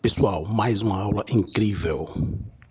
Pessoal, mais uma aula incrível.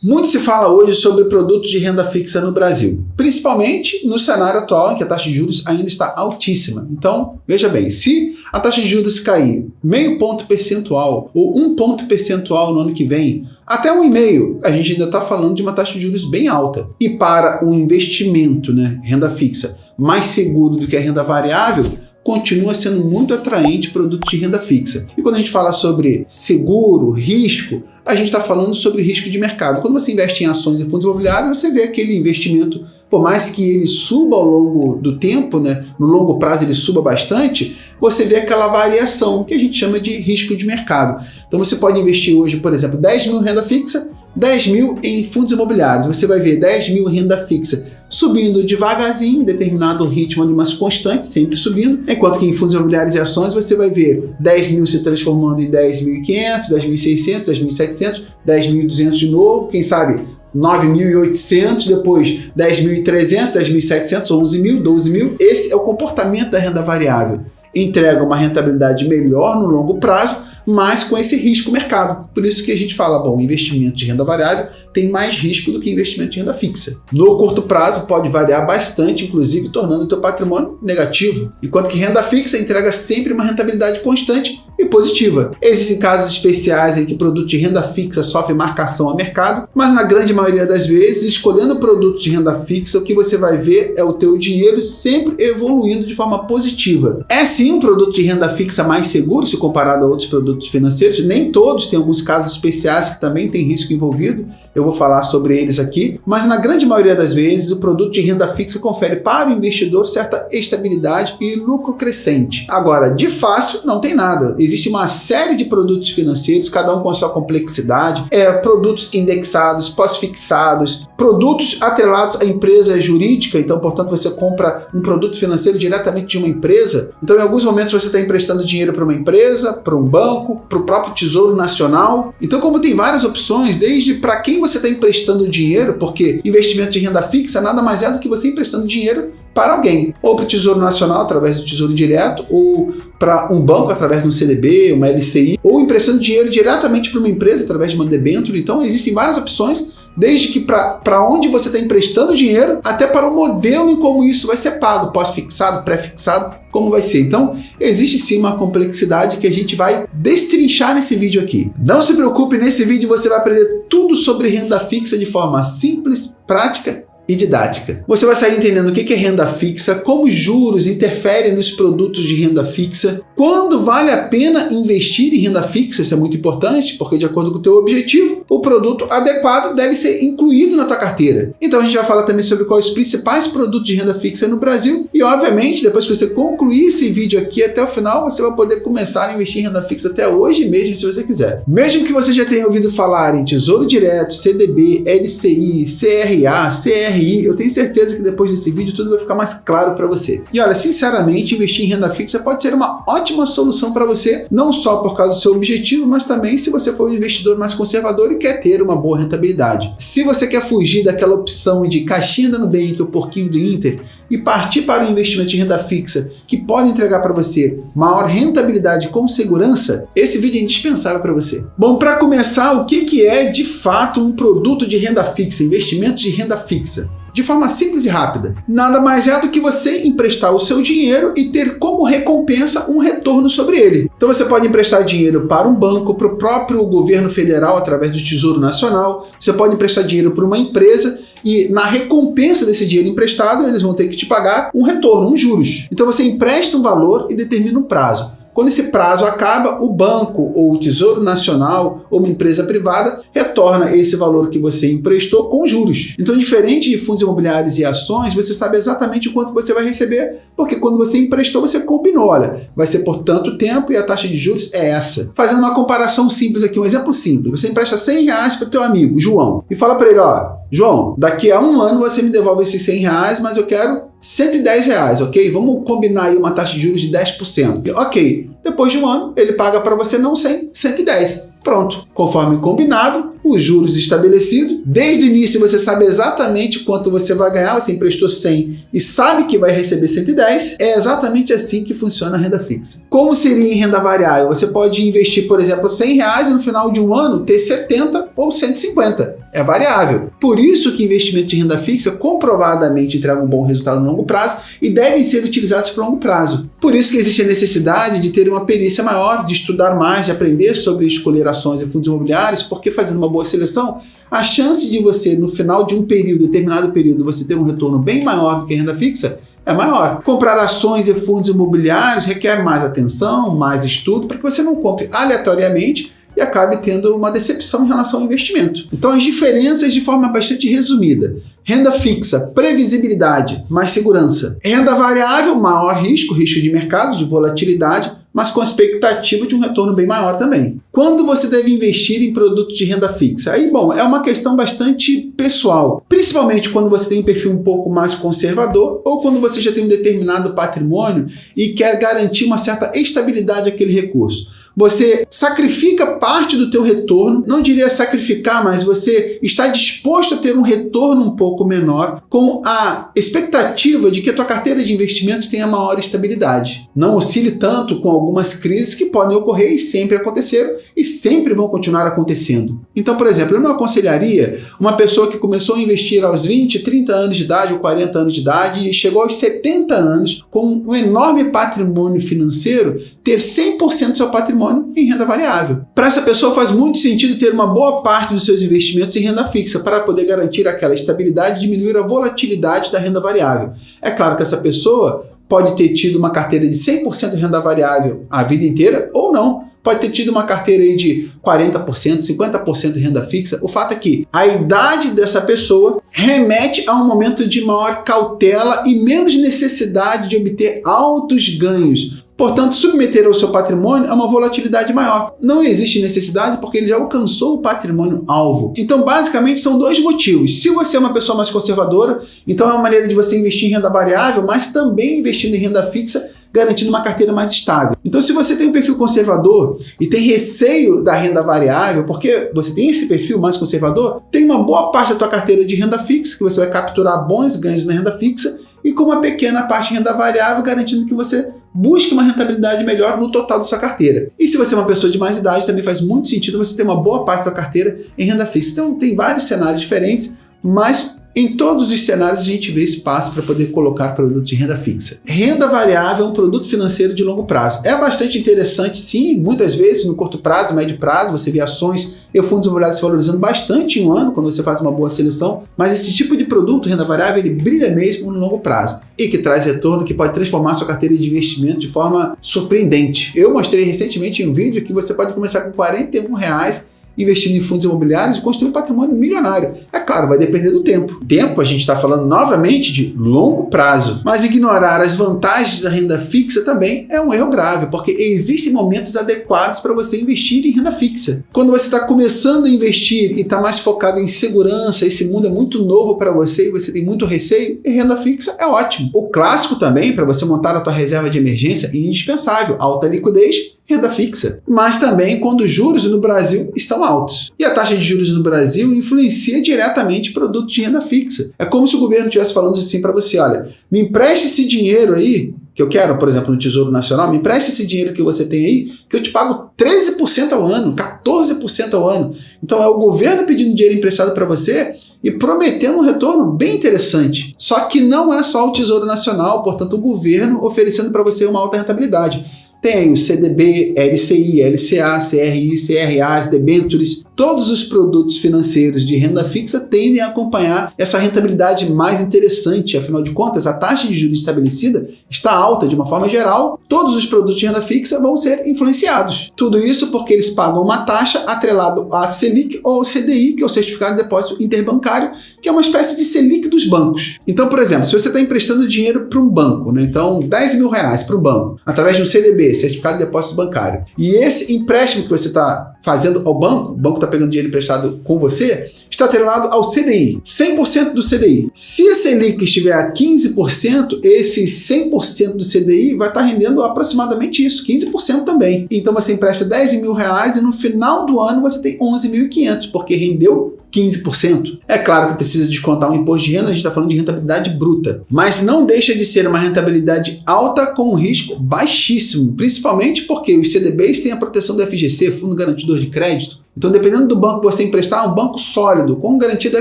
Muito se fala hoje sobre produtos de renda fixa no Brasil, principalmente no cenário atual em que a taxa de juros ainda está altíssima. Então, veja bem, se a taxa de juros cair meio ponto percentual ou 1 ponto percentual no ano que vem, até 1,5%, a gente ainda está falando de uma taxa de juros bem alta. E para um investimento, renda fixa, mais seguro do que a renda variável, continua sendo muito atraente produto de renda fixa. E quando a gente fala sobre seguro, risco, a gente está falando sobre risco de mercado. Quando você investe em ações e fundos imobiliários, você vê aquele investimento, por mais que ele suba ao longo do tempo, no longo prazo ele suba bastante, você vê aquela variação que a gente chama de risco de mercado. Então você pode investir hoje, por exemplo, 10 mil em renda fixa, 10 mil em fundos imobiliários. Você vai ver 10 mil em renda fixa subindo devagarzinho, em determinado ritmo ali, mas constante, sempre subindo, enquanto que em fundos imobiliários e ações você vai ver 10 mil se transformando em 10.500, 10.600, 10.700, 10.200 de novo, quem sabe 9.800, depois 10.300, 10.700, 11 mil, 12 mil. Esse é o comportamento da renda variável. Entrega uma rentabilidade melhor no longo prazo, mas com esse risco mercado. Por isso que a gente fala, bom, investimento de renda variável tem mais risco do que investimento de renda fixa. No curto prazo pode variar bastante, inclusive tornando o teu patrimônio negativo, enquanto que renda fixa entrega sempre uma rentabilidade constante e positiva. Existem casos especiais em que produto de renda fixa sofre marcação a mercado, mas na grande maioria das vezes, escolhendo produto de renda fixa, o que você vai ver é o teu dinheiro sempre evoluindo de forma positiva. É sim um produto de renda fixa mais seguro se comparado a outros produtos financeiros, nem todos, tem alguns casos especiais que também tem risco envolvido, eu vou falar sobre eles aqui, mas na grande maioria das vezes o produto de renda fixa confere para o investidor certa estabilidade e lucro crescente. Agora, de fácil não tem nada, existe uma série de produtos financeiros, cada um com a sua complexidade, produtos indexados, pós-fixados, produtos atrelados à empresa jurídica, então portanto você compra um produto financeiro diretamente de uma empresa, então em alguns momentos você está emprestando dinheiro para uma empresa, para um banco, para o próprio Tesouro Nacional, então como tem várias opções, desde para quem você está emprestando dinheiro, porque investimento de renda fixa nada mais é do que você emprestando dinheiro para alguém, ou para o Tesouro Nacional através do Tesouro Direto, ou para um banco através de um CDB, uma LCI, ou emprestando dinheiro diretamente para uma empresa através de uma debênture. Então existem várias opções, desde que para onde você está emprestando dinheiro, até para o modelo em como isso vai ser pago, pós-fixado, pré-fixado, como vai ser. Então, existe sim uma complexidade que a gente vai destrinchar nesse vídeo aqui. Não se preocupe, nesse vídeo você vai aprender tudo sobre renda fixa de forma simples, prática e didática. Você vai sair entendendo o que é renda fixa, como os juros interferem nos produtos de renda fixa, quando vale a pena investir em renda fixa, isso é muito importante, porque de acordo com o teu objetivo, o produto adequado deve ser incluído na tua carteira. Então a gente vai falar também sobre quais os principais produtos de renda fixa no Brasil e, obviamente, depois que você concluir esse vídeo aqui até o final, você vai poder começar a investir em renda fixa até hoje mesmo, se você quiser. Mesmo que você já tenha ouvido falar em Tesouro Direto, CDB, LCI, CRA, CRI, eu tenho certeza que depois desse vídeo tudo vai ficar mais claro para você. E olha, sinceramente, investir em renda fixa pode ser uma ótima solução para você, não só por causa do seu objetivo, mas também se você for um investidor mais conservador e quer ter uma boa rentabilidade. Se você quer fugir daquela opção de caixinha da Nubank ou porquinho do Inter e partir para o investimento de renda fixa que pode entregar para você maior rentabilidade com segurança, esse vídeo é indispensável para você. Bom, para começar, o que é de fato um produto de renda fixa, investimento de renda fixa? De forma simples e rápida, nada mais é do que você emprestar o seu dinheiro e ter como recompensa um retorno sobre ele. Então você pode emprestar dinheiro para um banco, para o próprio governo federal através do Tesouro Nacional, você pode emprestar dinheiro para uma empresa e na recompensa desse dinheiro emprestado eles vão ter que te pagar um retorno, uns juros. Então você empresta um valor e determina um prazo. Quando esse prazo acaba, o banco ou o Tesouro Nacional ou uma empresa privada retorna esse valor que você emprestou com juros. Então, diferente de fundos imobiliários e ações, você sabe exatamente o quanto você vai receber, porque quando você emprestou, você combinou, olha, vai ser por tanto tempo e a taxa de juros é essa. Fazendo uma comparação simples aqui, um exemplo simples, você empresta R$100 para o teu amigo, João, e fala para ele, ó, João, daqui a 1 ano você me devolve esses R$100, mas eu quero R$110, ok? Vamos combinar aí uma taxa de juros de 10%. Ok, depois de 1 ano, ele paga para você não 100, 110. Pronto, conforme combinado, os juros estabelecidos. Desde o início você sabe exatamente quanto você vai ganhar, você emprestou 100 e sabe que vai receber 110. É exatamente assim que funciona a renda fixa. Como seria em renda variável? Você pode investir, por exemplo, R$100 e no final de um ano ter 70 ou 150. É variável. Por isso que investimento de renda fixa comprovadamente entrega um bom resultado no longo prazo e devem ser utilizados por longo prazo. Por isso que existe a necessidade de ter uma perícia maior, de estudar mais, de aprender sobre escolher ações e fundos imobiliários, porque fazendo uma boa seleção, a chance de você, no final de um período, determinado período, você ter um retorno bem maior do que a renda fixa é maior. Comprar ações e fundos imobiliários requer mais atenção, mais estudo, para que você não compre aleatoriamente e acabe tendo uma decepção em relação ao investimento. Então, as diferenças de forma bastante resumida. Renda fixa, previsibilidade, mais segurança. Renda variável, maior risco de mercado, de volatilidade, mas com a expectativa de um retorno bem maior também. Quando você deve investir em produtos de renda fixa? Aí, bom, é uma questão bastante pessoal, principalmente quando você tem um perfil um pouco mais conservador ou quando você já tem um determinado patrimônio e quer garantir uma certa estabilidade àquele recurso. Você sacrifica parte do teu retorno, não diria sacrificar, mas você está disposto a ter um retorno um pouco menor com a expectativa de que a tua carteira de investimentos tenha maior estabilidade. Não oscile tanto com algumas crises que podem ocorrer e sempre aconteceram e sempre vão continuar acontecendo. Então, por exemplo, eu não aconselharia uma pessoa que começou a investir aos 20, 30 anos de idade ou 40 anos de idade e chegou aos 70 anos com um enorme patrimônio financeiro ter 100% do seu patrimônio em renda variável. Para essa pessoa faz muito sentido ter uma boa parte dos seus investimentos em renda fixa para poder garantir aquela estabilidade e diminuir a volatilidade da renda variável. É claro que essa pessoa pode ter tido uma carteira de 100% de renda variável a vida inteira ou não. Pode ter tido uma carteira aí de 40%, 50% de renda fixa. O fato é que a idade dessa pessoa remete a um momento de maior cautela e menos necessidade de obter altos ganhos. Portanto, submeter o seu patrimônio a uma volatilidade maior. Não existe necessidade porque ele já alcançou o patrimônio-alvo. Então, basicamente, são dois motivos. Se você é uma pessoa mais conservadora, então é uma maneira de você investir em renda variável, mas também investindo em renda fixa, garantindo uma carteira mais estável. Então, se você tem um perfil conservador e tem receio da renda variável, porque você tem esse perfil mais conservador, tem uma boa parte da tua carteira de renda fixa, que você vai capturar bons ganhos na renda fixa, e com uma pequena parte de renda variável, garantindo que você busque uma rentabilidade melhor no total da sua carteira. E se você é uma pessoa de mais idade, também faz muito sentido você ter uma boa parte da carteira em renda fixa. Então, tem vários cenários diferentes, mas em todos os cenários a gente vê espaço para poder colocar produto de renda fixa. Renda variável é um produto financeiro de longo prazo. É bastante interessante, sim, muitas vezes no curto prazo, médio prazo, você vê ações e fundos imobiliários se valorizando bastante em um ano, quando você faz uma boa seleção, mas esse tipo de produto, renda variável, ele brilha mesmo no longo prazo e que traz retorno que pode transformar sua carteira de investimento de forma surpreendente. Eu mostrei recentemente em um vídeo que você pode começar com R$41 investindo em fundos imobiliários e construir um patrimônio milionário. É claro, vai depender do tempo. Tempo, a gente está falando novamente de longo prazo. Mas ignorar as vantagens da renda fixa também é um erro grave, porque existem momentos adequados para você investir em renda fixa. Quando você está começando a investir e está mais focado em segurança, esse mundo é muito novo para você e você tem muito receio, e renda fixa é ótimo. O clássico também, para você montar a tua reserva de emergência, é indispensável. Alta liquidez, renda fixa, mas também quando os juros no Brasil estão altos. E a taxa de juros no Brasil influencia diretamente produtos de renda fixa. É como se o governo estivesse falando assim para você, olha, me empreste esse dinheiro aí, que eu quero, por exemplo, no Tesouro Nacional, me empreste esse dinheiro que você tem aí, que eu te pago 13% ao ano, 14% ao ano. Então é o governo pedindo dinheiro emprestado para você e prometendo um retorno bem interessante. Só que não é só o Tesouro Nacional, portanto o governo oferecendo para você uma alta rentabilidade. Tem o CDB, LCI, LCA, CRI, CRA, as debêntures. Todos os produtos financeiros de renda fixa tendem a acompanhar essa rentabilidade mais interessante. Afinal de contas, a taxa de juros estabelecida está alta de uma forma geral. Todos os produtos de renda fixa vão ser influenciados. Tudo isso porque eles pagam uma taxa atrelada à Selic ou ao CDI, que é o Certificado de Depósito Interbancário, que é uma espécie de Selic dos bancos. Então, por exemplo, se você está emprestando dinheiro para um banco, né? Então R$10 mil para um banco, através de um CDB, Certificado de Depósito Bancário, e esse empréstimo que você está fazendo ao banco, o banco está pegando dinheiro emprestado com você, está atrelado ao CDI, 100% do CDI. Se a Selic estiver a 15%, esse 100% do CDI vai estar rendendo aproximadamente isso, 15% também. Então você empresta 10 mil reais e no final do ano você tem 11.500, porque rendeu 15%. É claro que precisa descontar um imposto de renda, a gente está falando de rentabilidade bruta, mas não deixa de ser uma rentabilidade alta com um risco baixíssimo, principalmente porque os CDBs têm a proteção do FGC, Fundo Garantidor de Crédito. Então, dependendo do banco que você emprestar, é um banco sólido, com garantia do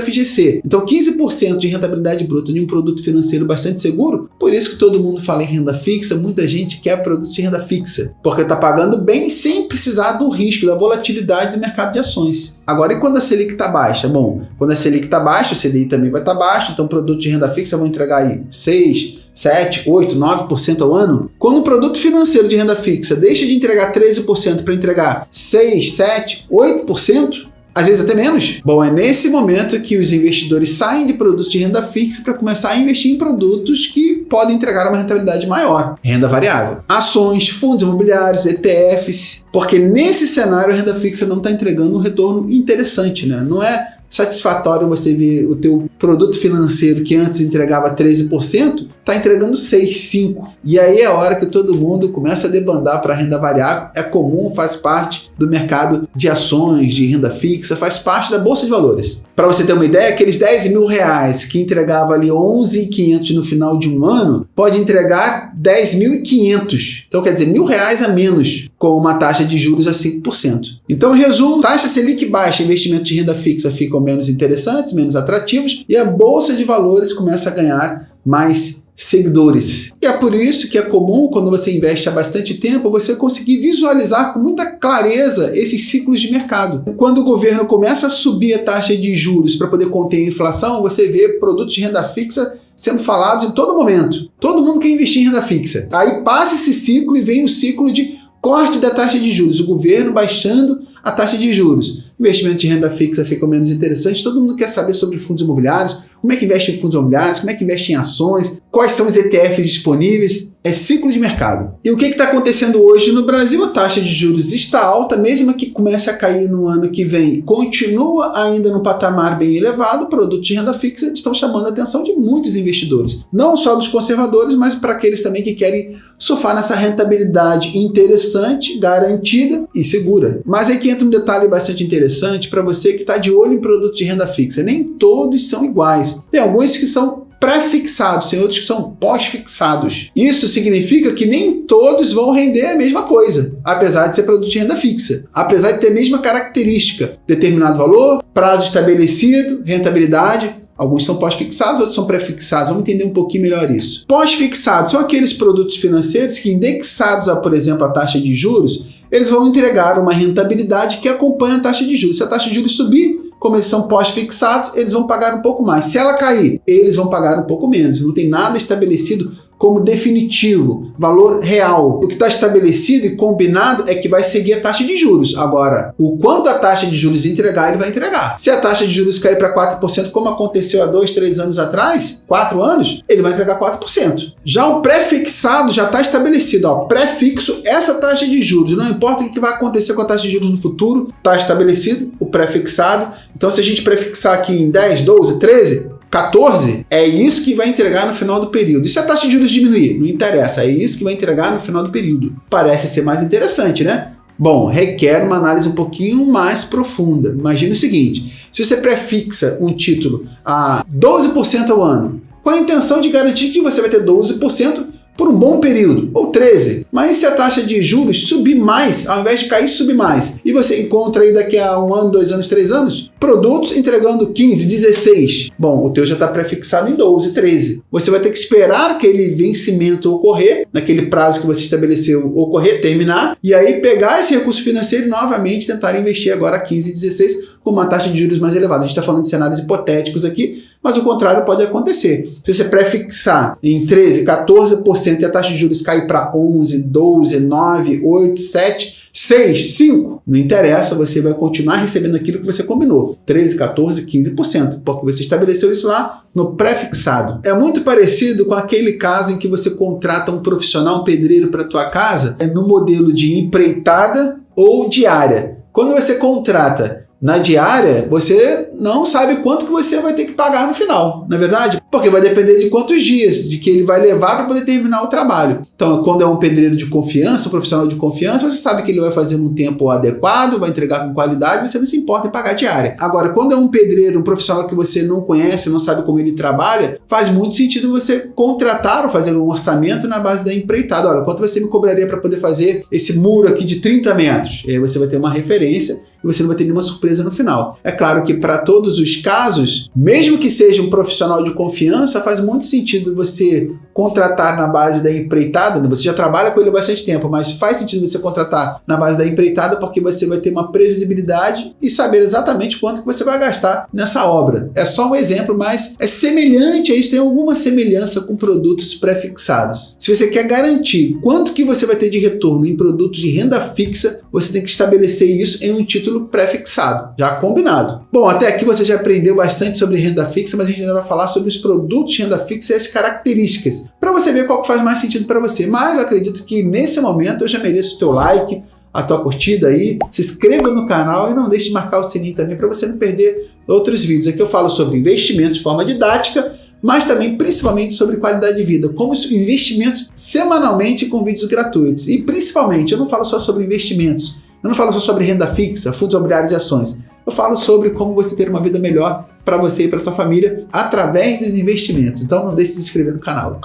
FGC. Então, 15% de rentabilidade bruta de um produto financeiro bastante seguro, por isso que todo mundo fala em renda fixa, muita gente quer produto de renda fixa, porque está pagando bem sem precisar do risco, da volatilidade do mercado de ações. Agora, e quando a Selic está baixa? Bom, quando a Selic está baixa, o CDI também vai estar baixo, então produto de renda fixa vão entregar aí 6%, 7%, 8%, 9% ao ano. Quando o produto financeiro de renda fixa deixa de entregar 13% para entregar 6%, 7%, 8%, às vezes até menos, bom, é nesse momento que os investidores saem de produtos de renda fixa para começar a investir em produtos que podem entregar uma rentabilidade maior. Renda variável, ações, fundos imobiliários, ETFs, porque nesse cenário a renda fixa não está entregando um retorno interessante, né? Não é satisfatório você ver o teu produto financeiro que antes entregava 13%, está entregando 6%, 5%. E aí é a hora que todo mundo começa a debandar para a renda variável. É comum, faz parte do mercado de ações, de renda fixa, faz parte da Bolsa de Valores. Para você ter uma ideia, aqueles 10 mil reais que entregava ali 11.500 no final de um ano, pode entregar 10.500. Então quer dizer, R$1.000 a menos, com uma taxa de juros a 5%. Então, em resumo, taxa Selic baixa, investimento de renda fixa ficam menos interessantes, menos atrativos, e a Bolsa de Valores começa a ganhar mais seguidores. E é por isso que é comum, quando você investe há bastante tempo, você conseguir visualizar com muita clareza esses ciclos de mercado. Quando o governo começa a subir a taxa de juros para poder conter a inflação, você vê produtos de renda fixa sendo falados em todo momento. Todo mundo quer investir em renda fixa. Aí passa esse ciclo e vem o ciclo de corte da taxa de juros, o governo baixando a taxa de juros. Investimento de renda fixa fica menos interessante, todo mundo quer saber sobre fundos imobiliários, como é que investe em fundos imobiliários, como é que investe em ações, quais são os ETFs disponíveis, é ciclo de mercado. E o que está acontecendo hoje no Brasil? A taxa de juros está alta, mesmo que comece a cair no ano que vem, continua ainda no patamar bem elevado, produtos de renda fixa estão chamando a atenção de muitos investidores, não só dos conservadores, mas para aqueles também que querem surfar nessa rentabilidade interessante, garantida e segura. Mas aqui entra um detalhe bastante interessante para você que está de olho em produtos de renda fixa. Nem todos são iguais. Tem alguns que são pré-fixados, tem outros que são pós-fixados. Isso significa que nem todos vão render a mesma coisa, apesar de ser produto de renda fixa. Apesar de ter a mesma característica, determinado valor, prazo estabelecido, rentabilidade. Alguns são pós-fixados, outros são pré-fixados. Vamos entender um pouquinho melhor isso. Pós-fixados são aqueles produtos financeiros que, indexados a, por exemplo, a taxa de juros, eles vão entregar uma rentabilidade que acompanha a taxa de juros. Se a taxa de juros subir, como eles são pós-fixados, eles vão pagar um pouco mais. Se ela cair, eles vão pagar um pouco menos. Não tem nada estabelecido como definitivo, valor real. O que está estabelecido e combinado é que vai seguir a taxa de juros. Agora, o quanto a taxa de juros entregar, ele vai entregar. Se a taxa de juros cair para 4%, como aconteceu há 2, 3 anos atrás, 4 anos, ele vai entregar 4%. Já o pré-fixado já está estabelecido. Pré-fixo, essa taxa de juros. Não importa o que vai acontecer com a taxa de juros no futuro, está estabelecido o pré-fixado. Então, se a gente pré-fixar aqui em 10, 12, 13... 14, é isso que vai entregar no final do período. E se a taxa de juros diminuir? Não interessa, é isso que vai entregar no final do período. Parece ser mais interessante, né? Bom, requer uma análise um pouquinho mais profunda. Imagina o seguinte, se você prefixa um título a 12% ao ano, com a intenção de garantir que você vai ter 12% por um bom período, ou 13%. Mas se a taxa de juros subir mais, ao invés de cair, subir mais, e você encontra aí daqui a 1 ano, 2 anos, 3 anos, produtos entregando 15%, 16%. Bom, o teu já está prefixado em 12%, 13%. Você vai ter que esperar aquele vencimento ocorrer, naquele prazo que você estabeleceu ocorrer, terminar, e aí pegar esse recurso financeiro e novamente tentar investir agora 15%, 16%, com uma taxa de juros mais elevada. A gente está falando de cenários hipotéticos aqui, mas o contrário pode acontecer. Se você prefixar em 13%, 14% e a taxa de juros cair para 11%, 12%, 9%, 8%, 7%, 6%, 5%, não interessa, você vai continuar recebendo aquilo que você combinou, 13%, 14%, 15%, porque você estabeleceu isso lá no pré-fixado. É muito parecido com aquele caso em que você contrata um profissional, um pedreiro para a tua casa, no modelo de empreitada ou diária. Quando você contrata na diária, você não sabe quanto que você vai ter que pagar no final, não é verdade? Porque vai depender de quantos dias, de que ele vai levar para poder terminar o trabalho. Então, quando é um pedreiro de confiança, um profissional de confiança, você sabe que ele vai fazer num tempo adequado, vai entregar com qualidade, você não se importa em pagar diária. Agora, quando é um pedreiro, um profissional que você não conhece, não sabe como ele trabalha, faz muito sentido você contratar ou fazer um orçamento na base da empreitada. Olha, quanto você me cobraria para poder fazer esse muro aqui de 30 metros? E aí você vai ter uma referência e você não vai ter nenhuma surpresa no final. É claro que para todos os casos, mesmo que seja um profissional de confiança, faz muito sentido você contratar na base da empreitada, né? Você já trabalha com ele há bastante tempo, mas faz sentido você contratar na base da empreitada porque você vai ter uma previsibilidade e saber exatamente quanto que você vai gastar nessa obra. É só um exemplo, mas é semelhante a isso, tem alguma semelhança com produtos pré-fixados. Se você quer garantir quanto que você vai ter de retorno em produtos de renda fixa, você tem que estabelecer isso em um título pré-fixado, já combinado. Bom, até aqui você já aprendeu bastante sobre renda fixa, mas a gente ainda vai falar sobre os produtos de renda fixa e as características, para você ver qual que faz mais sentido para você. Mas acredito que nesse momento eu já mereço o teu like, a tua curtida aí, se inscreva no canal e não deixe de marcar o sininho também para você não perder outros vídeos. Aqui eu falo sobre investimentos de forma didática, mas também principalmente sobre qualidade de vida, como investimentos semanalmente com vídeos gratuitos. E principalmente, eu não falo só sobre investimentos, eu não falo só sobre renda fixa, fundos imobiliários e ações. Eu falo sobre como você ter uma vida melhor para você e para a sua família através dos investimentos. Então não deixe de se inscrever no canal.